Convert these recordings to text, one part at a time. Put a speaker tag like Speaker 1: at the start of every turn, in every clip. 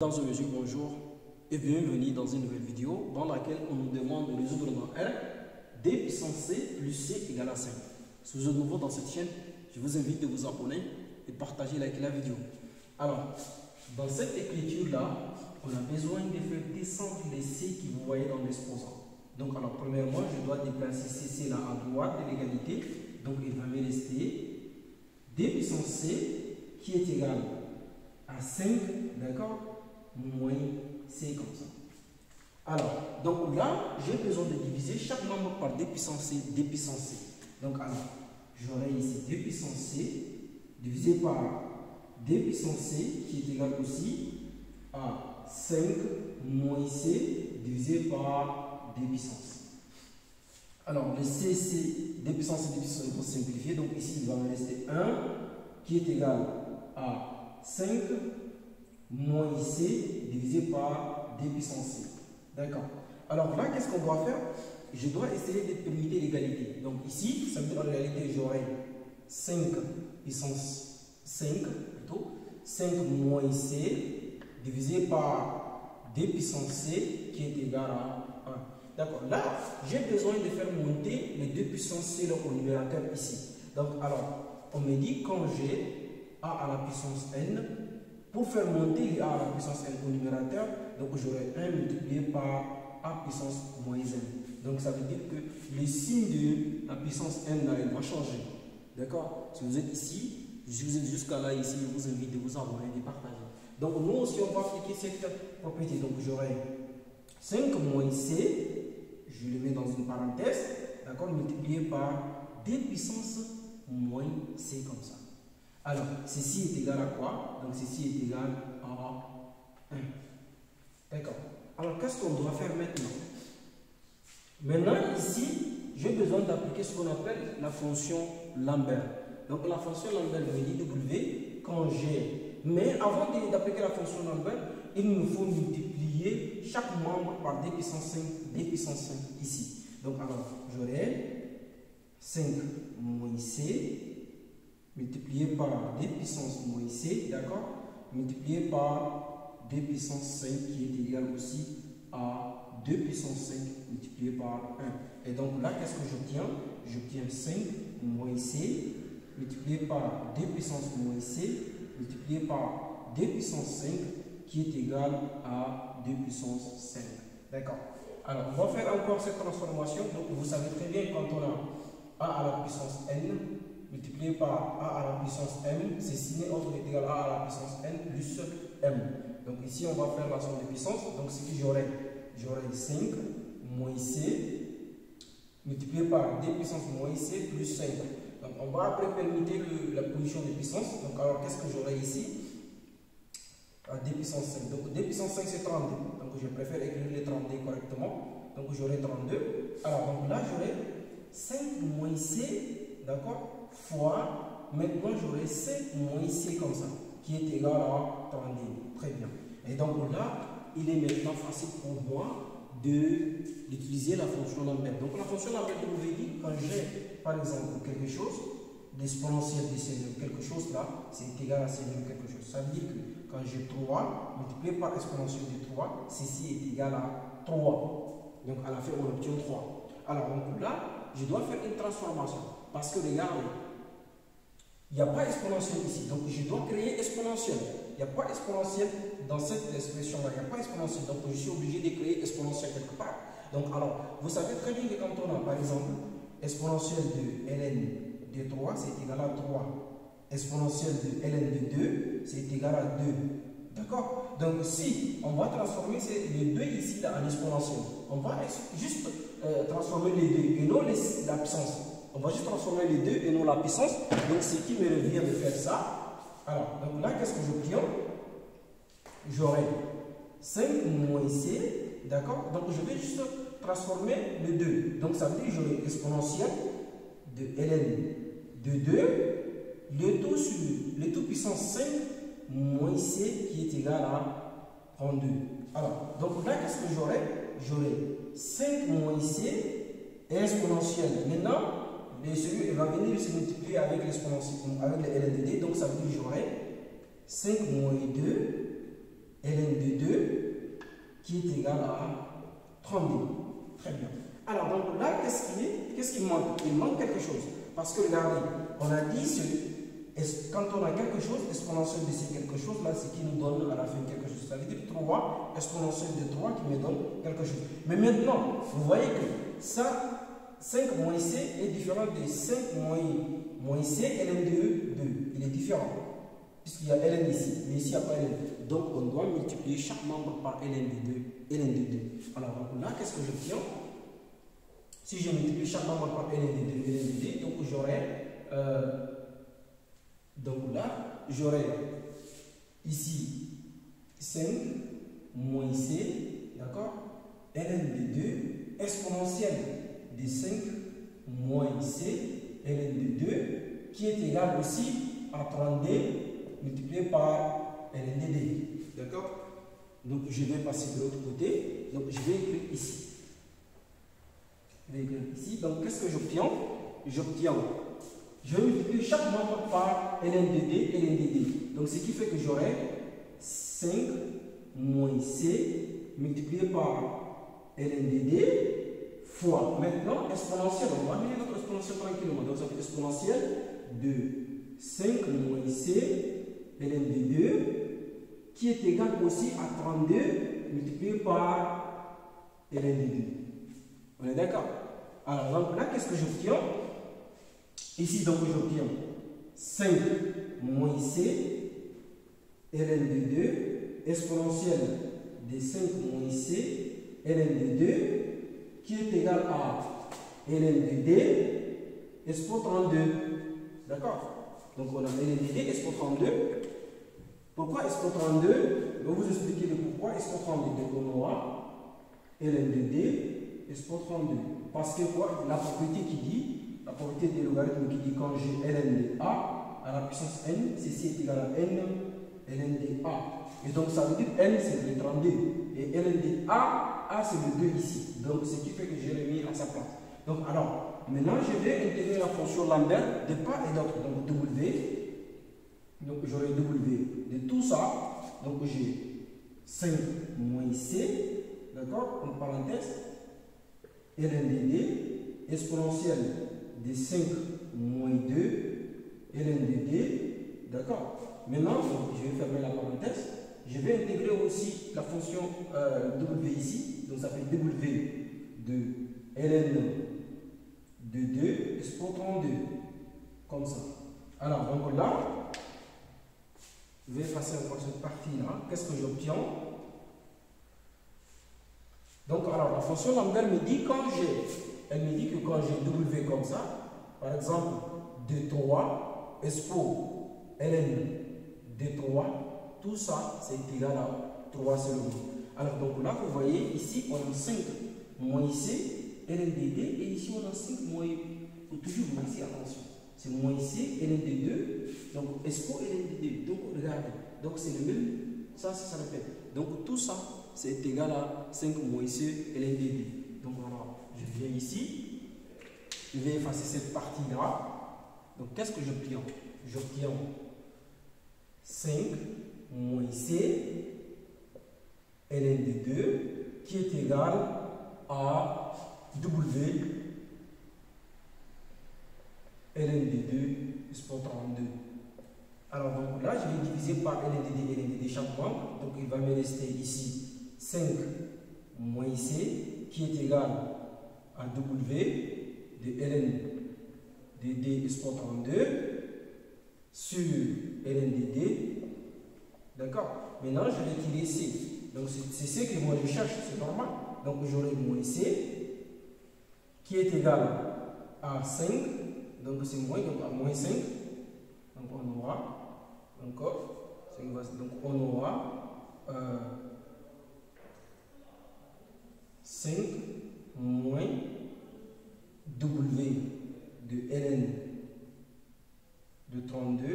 Speaker 1: Dans ce monsieur, bonjour et bienvenue dans une nouvelle vidéo dans laquelle on nous demande de résoudre dans R d puissance c plus c égale à 5. Si vous êtes nouveau dans cette chaîne, je vous invite de vous abonner et partager la vidéo. Alors, dans cette écriture-là, on a besoin de faire descendre les c que vous voyez dans l'exposant. Donc, alors, premièrement, je dois déplacer cc là à droite de l'égalité. Donc, il va me rester d puissance c qui est égal à 5, d'accord, moins c comme ça. Alors, donc là, j'ai besoin de diviser chaque membre par d puissance c, d puissance c. Donc, alors, j'aurai ici d puissance c divisé par d puissance c qui est égal aussi à 5 moins c divisé par d puissance c. Alors, le c, c'est d puissance c, d puissance c, pour simplifier. Donc, ici, il va me rester 1 qui est égal à 5 moins c divisé par d puissance c. D'accord. Alors là, qu'est-ce qu'on doit faire? Je dois essayer de permuter l'égalité. Donc ici, ça veut dire en réalité, j'aurai 5 puissance 5, plutôt, 5 moins c divisé par d puissance c qui est égal à 1. D'accord. Là, j'ai besoin de faire monter les deux puissances c au numérateur ici. Donc, alors, on me dit quand j'ai a à la puissance n, pour faire monter les a à la puissance n au numérateur, donc j'aurai 1 multiplié par a puissance moins n. Donc ça veut dire que le signe de la puissance n là, il va changer. D'accord? Si vous êtes ici, si vous êtes jusqu'à là, ici, je vous invite de vous abonner et de partager. Donc nous aussi, on va appliquer cette propriété. Donc j'aurai 5 moins c, je le mets dans une parenthèse, d'accord, multiplié par d puissance moins c comme ça. Alors, ceci est égal à quoi? Donc, ceci est égal à 1. D'accord. Alors, qu'est-ce qu'on doit faire maintenant? Maintenant, ici, j'ai besoin d'appliquer ce qu'on appelle la fonction Lambert. Donc, la fonction Lambert me dit W quand j'ai. Mais avant d'appliquer la fonction Lambert, il nous faut multiplier chaque membre par d puissance 5, d puissance 5 ici. Donc, alors, j'aurai 5 moins c multiplié par d puissance moins c, d'accord, multiplié par d puissance 5 qui est égal aussi à 2 puissance 5 multiplié par 1. Et donc là, qu'est-ce que j'obtiens? J'obtiens 5 moins c multiplié par d puissance moins c multiplié par d puissance 5 qui est égal à 2 puissance 5. D'accord. Alors, on va faire encore cette transformation. Donc, vous savez très bien quand on a a à la puissance n multiplié par a à la puissance m, ceci n'est autre qu'égal à la puissance n plus m. Donc ici, on va faire la somme des puissances. Donc ce que j'aurai 5 moins c multiplié par d puissance moins c plus 5. Donc on va après permuter la position des puissances. Donc alors qu'est-ce que j'aurai ici? D puissance 5. Donc d puissance 5 c'est 32. Donc je préfère écrire les 32 correctement. Donc j'aurai 32. Alors donc là j'aurai 5 moins c, d'accord, fois, maintenant j'aurai 5 moins c comme ça, qui est égal à 32. Très bien. Et donc là, il est maintenant facile pour moi d'utiliser la fonction Lambert. Donc la fonction Lambert, je vous ai dit, quand j'ai par exemple quelque chose, l'exponentielle de C0, quelque chose là, c'est égal à C0 quelque chose. Ça veut dire que quand j'ai 3 multiplié par exponentielle de 3, ceci est égal à 3. Donc à la fin, on obtient 3. Alors donc là, je dois faire une transformation. Parce que regardez, il n'y a pas exponentielle ici. Donc je dois créer exponentielle. Il n'y a pas exponentielle dans cette expression-là. Il n'y a pas exponentielle. Donc je suis obligé de créer exponentielle quelque part. Donc alors, vous savez très bien que quand on a par exemple exponentielle de ln de 3, c'est égal à 3. Exponentielle de ln de 2, c'est égal à 2. D'accord? Donc si on va transformer les 2 ici là, en exponentielle, on va juste transformer les 2 et non la puissance. On va juste transformer les 2 et non la puissance. Donc ce qui me revient de faire ça. Alors, donc là, qu'est-ce que j'obtiens? J'aurai 5 moins c, d'accord? Donc je vais juste transformer le 2. Donc ça veut dire que j'aurai exponentielle de ln de 2, le tout puissance 5 moins c qui est égal à 32. Alors, donc là, qu'est-ce que j'aurai? J'aurai 5 moins c et exponentielle. Maintenant, celui va venir se multiplier avec l'exponentielle, avec le ln de d. Donc ça veut dire que j'aurai 5 moins 2 ln de 2 qui est égal à 32. Très bien. Alors, donc là, qu'est-ce qui manque? Il manque quelque chose. Parce que regardez, on a dit, quand on a quelque chose, exponentielle de ces quelque chose, là, c'est qui nous donne à la fin quelque chose. Ça veut dire 3, exponentielle de 3 qui me donne quelque chose. Mais maintenant, vous voyez que ça, 5 moins c est différent de 5 moins c ln de 2. Il est différent. Puisqu'il y a ln ici, mais ici, il n'y a pas ln. Donc, on doit multiplier chaque membre par ln de 2. ln de 2. Alors, là, qu'est-ce que j'obtiens? Si je multiplie chaque membre par ln de 2, donc j'aurai... donc là, j'aurai ici 5 moins c, d'accord? ln de 2 exponentielle de 5 moins c ln de 2 qui est égal aussi à 32 multiplié par ln de 2. D'accord? Donc je vais passer de l'autre côté. Donc je vais écrire ici. Donc qu'est-ce que j'obtiens? Je vais multiplier chaque membre par ln de d, ln de d. Donc ce qui fait que j'aurai 5 moins c multiplié par ln de d fois. Maintenant, exponentielle, on va amener notre exponentielle tranquillement. Donc ça fait exponentielle de 5 moins c ln de 2 qui est égal aussi à 32 multiplié par ln de 2. On est d'accord? Alors donc là, qu'est-ce que j'obtiens? Ici, donc, j'obtiens 5 moins c ln de 2 exponentielle de 5 moins c ln de 2 qui est égal à ln de d expo 32. D'accord? Donc, on a ln de d expo 32. Pourquoi expo 32? Je vais vous expliquer le pourquoi expo 32. Donc, on aura ln de d expo 32. Parce que quoi? La propriété qui dit, la propriété des logarithmes qui dit quand j'ai ln de a à la puissance n, ceci est égal à n ln de a. Et donc ça veut dire n c'est le 32. Et ln de a c'est le 2 ici. Donc ce qui fait que j'ai remis à sa place. Donc alors, maintenant je vais intégrer la fonction Lambert de part et d'autre. Donc w. Donc j'aurai w de tout ça. Donc j'ai 5 moins c, d'accord, en parenthèse, ln de d exponentielle de 5 moins 2 ln de d, d'accord. Maintenant, je vais fermer la parenthèse. Je vais intégrer aussi la fonction w ici. Donc ça fait w de ln de 2 expo 32, comme ça. Alors, donc là, je vais effacer encore cette partie-là. Qu'est-ce que j'obtiens? Donc, alors, la fonction Lambert me dit elle me dit que quand j'ai w comme ça, par exemple, d3 expo ln d3, tout ça, c'est égal à 3 seulement. Alors, donc là, vous voyez, ici, on a 5 moins c ln de d, et ici, on a 5 moins, il faut toujours voir ici, attention, c'est moins c ln de 2, donc expo ln de 2. Donc, regardez, donc c'est le même, ça répète. Donc, tout ça, c'est égal à 5 moins c ln de 2. Donc, alors, je viens ici. Je vais effacer cette partie-là. Donc, qu'est-ce que j'obtiens? J'obtiens 5 moins c ln de 2 qui est égal à w ln de 2 expo 32. Alors, donc là, je vais diviser par ln de d chaque membre. Donc, il va me rester ici 5 moins c qui est égal à w de ln de d expo 32 sur ln de d. D'accord? Maintenant, je vais tirer c. Donc, c'est c que moi je cherche, c'est normal. Donc, j'aurai moins c qui est égal à 5. Donc, c'est moins, donc à moins 5. Donc, on aura encore. Donc, on aura 5 moins w de ln de 32,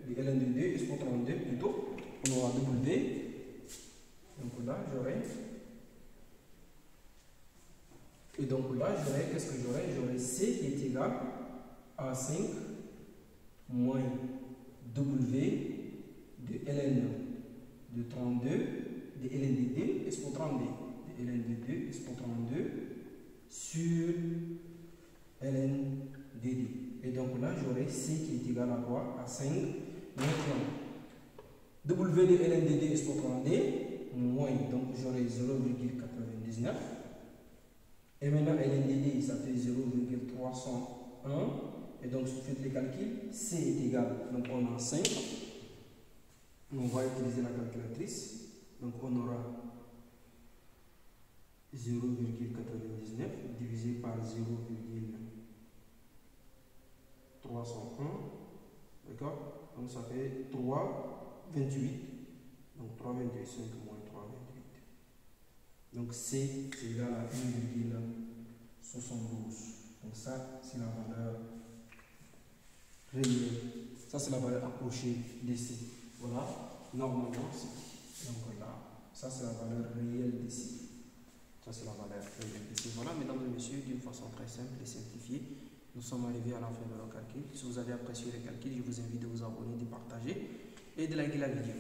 Speaker 1: de ln de 2, expo 32 plutôt, on aura w. Donc là, j'aurai. Et donc là, j'aurai, qu'est-ce que j'aurai? J'aurai c qui est égal à 5 moins w de ln de 32 de ln de 2 export 32. De ln de 2 export 32 sur ln de 2. Et donc là, j'aurai C qui est égal à quoi? À 5 maintenant. W de ln de 2 export 32 moins, donc j'aurai 0,99. Et maintenant, ln de 2, ça fait 0,301. Et donc, si vous faites les calculs, C est égal, donc on a 5. On va utiliser la calculatrice. Donc, on aura 0,99 divisé par 0,301. D'accord? Donc, ça fait 3,28. Donc, 3,28, 5 moins 3,28. Donc, C, c'est égal à 1,72. Donc, ça, c'est la valeur réelle. Ça, c'est la valeur approchée de C. Voilà, normalement, c'est. Donc là, ça, c'est la valeur réelle de C. Ça, c'est la valeur réelle de C. Voilà, mesdames et messieurs, d'une façon très simple et simplifiée, nous sommes arrivés à la fin de nos calculs. Si vous avez apprécié les calculs, je vous invite à vous abonner, de partager et de liker la vidéo.